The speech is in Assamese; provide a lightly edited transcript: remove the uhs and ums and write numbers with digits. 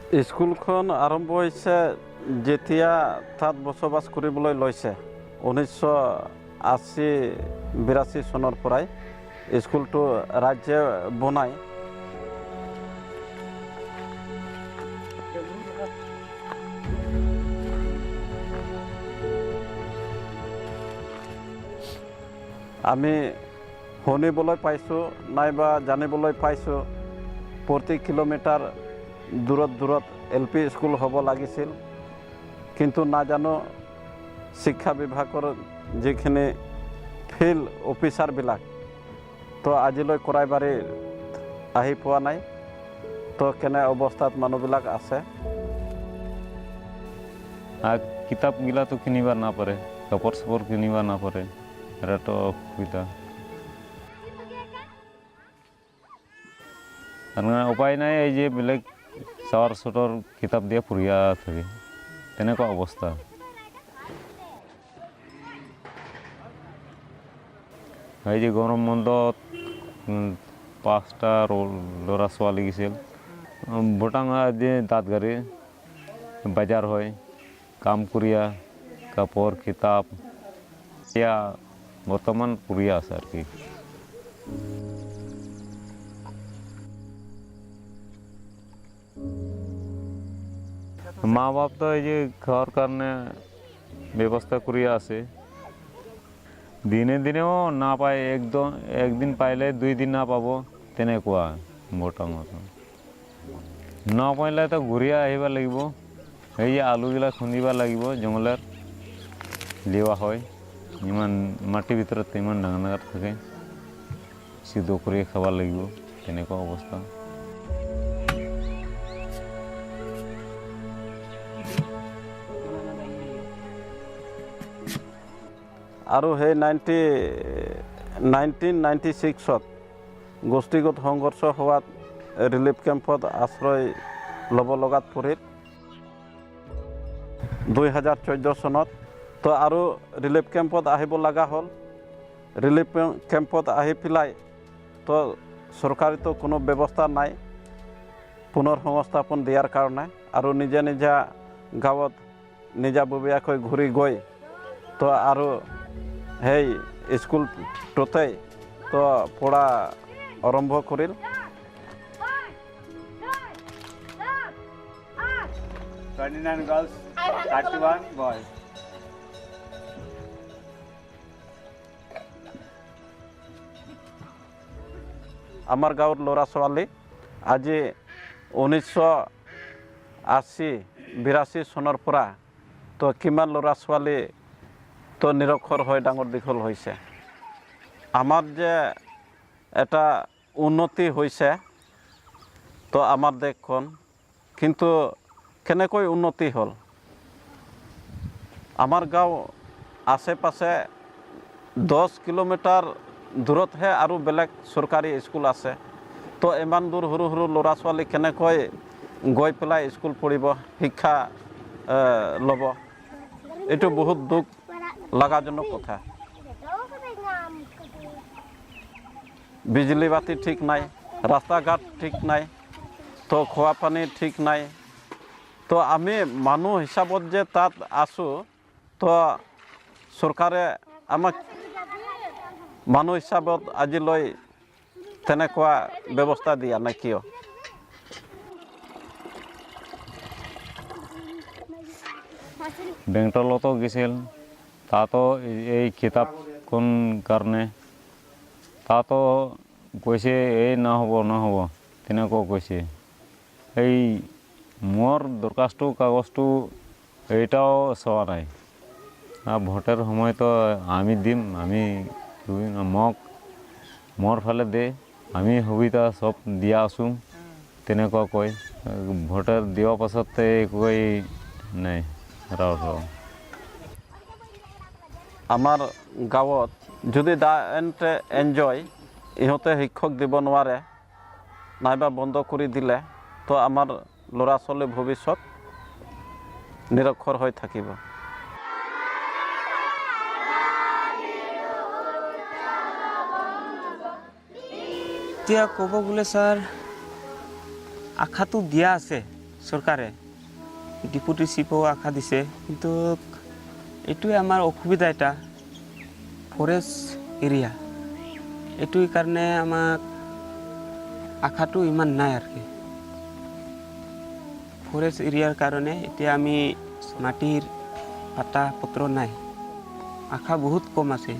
স্কুলখন আৰম্ভ হৈছে যেতিয়া তাত বসবাস কৰিবলৈ লৈছে 1980-82 চনৰ পৰাই স্কুলটো ৰাজ্যে বনাই আমি শুনিবলৈ পাইছোঁ নাইবা জানিবলৈ পাইছোঁ প্ৰতি কিলোমিটাৰ দূৰত LP স্কুল হ'ব লাগিছিল কিন্তু নাজানো শিক্ষা বিভাগৰ যিখিনি ফিল্ড অফিচাৰবিলাক তো আজিলৈ কৰাইবাৰী আহি পোৱা নাই তো কেনে অৱস্থাত মানুহবিলাক আছে কিতাপগিলাটো কিনিব নাপাৰে কাপোৰ চাপোৰ কিনিব নাপাৰে এটাতো অসুবিধা উপায় নাই এই যে বেলেগ চাৱাৰ চুটৰ কিতাপ দিয়ে পঢ়িয়া থাকে তেনেকুৱা অৱস্থা এই যে গৰম বন্ধত 5টা ল'ৰা ছোৱালী গৈছিল ভোটাঙা যে দাঁতগাড়ী বাজাৰ হয় কাম কৰিয়া কাপোৰ কিতাপ এতিয়া বৰ্তমান পঢ়িয়া আছে আর কি মা বাপ তো এই যে খাওয়ার কারণে ব্যবস্থা করিয়া আছে দিনে দিনেও না পায় একদিন পাইলে 2 দিন না পাবো তেনেকুৱা মোটামুটি না পাইলে তো ঘূৰিয়া আহিব লাগিব এই যে আলুগিলা খুন্দিব লাগিব জংগলৰ লিওয়া হয় ইমান মাটিৰ ভিতৰত ইমান ডাঙৰ থাকে সিদ্ধ কৰি খাব লাগিব তেনেকুৱা অৱস্থা আৰু সেই 1996ত গোষ্ঠীগত সংঘৰ্ষ হোৱাত ৰিলিফ কেম্পত আশ্ৰয় ল'ব লগাত পৰিল 2014 চনত তো আৰু ৰিলিফ কেম্পত আহিব লগা হ'ল ৰিলিফ কেম্পত আহি পেলাই তো চৰকাৰীতো কোনো ব্যৱস্থা নাই পুনৰ সংস্থাপন দিয়াৰ কাৰণে আৰু নিজা গাঁৱত নিজাববীয়াকৈ ঘূৰি গৈ তো আৰু সেই স্কুলটোতেই তো পঢ়া আৰম্ভ কৰিল 29 girls, 31 boys. আমাৰ গাঁৱৰ ল'ৰা ছোৱালী আজি 1980-82 চনৰ পৰা তো কিমান ল'ৰা ছোৱালী তো নিৰক্ষৰ হৈ ডাঙৰ দীঘল হৈছে আমাৰ যে এটা উন্নতি হৈছে তো আমাৰ দেশখন কিন্তু কেনেকৈ উন্নতি হ'ল আমাৰ গাঁও আশে পাশে 10 কিলোমিটাৰ দূৰতহে আৰু বেলেগ চৰকাৰী স্কুল আছে তো ইমান দূৰ সৰু ল'ৰা ছোৱালী কেনেকৈ গৈ পেলাই স্কুল পঢ়িব শিক্ষা ল'ব এইটো বহুত দুখ লাগাজনক কথা বিজলী বাতি ঠিক নাই ৰাস্তা ঘাট ঠিক নাই তো খোৱা পানী ঠিক নাই তো আমি মানুহ হিচাপত যে তাত আছোঁ তো চৰকাৰে আমাক মানুহ হিচাপত আজিলৈ তেনেকুৱা ব্যৱস্থা দিয়া নাই কিয় বেংটলতো গৈছিল তাতো এই কিতাপ কোন কাৰণে তাতো কৈছে এই নহ'ব তেনেকুৱা কৈছে এই মোৰ দৰখাস্ত কাগজটো এইটাও চোৱা নাই ভোটেৰ সময় তো আমি দিম আমি মোক মোৰ ফালে দে আমি সুবিধা সব দিয়া আছোঁ তেনেকুৱা কয় ভোটেৰ দিয়াৰ পাছতে কৈ নাই আমাৰ গাঁৱত যদি এনজয় ইহঁতে শিক্ষক দিব নোৱাৰে নাইবা বন্ধ কৰি দিলে তো আমাৰ ল'ৰা ছোৱালী ভৱিষ্যত নিৰক্ষৰ হৈ থাকিব এতিয়া ক'ব গ'লে ছাৰ আশাটো দিয়া আছে চৰকাৰে ডিপুটি চিফো আশা দিছে, কিন্তু এইটোৱে আমাৰ অসুবিধা এটা ফৰেষ্ট এৰিয়া, এইটোৰ কাৰণে আমাক আশাটো ইমান নাই আৰু কি। ফৰেষ্ট এৰিয়াৰ কাৰণে এতিয়া আমি মাটিৰ পাতা পত্ৰ নাই, আশা বহুত কম আছে।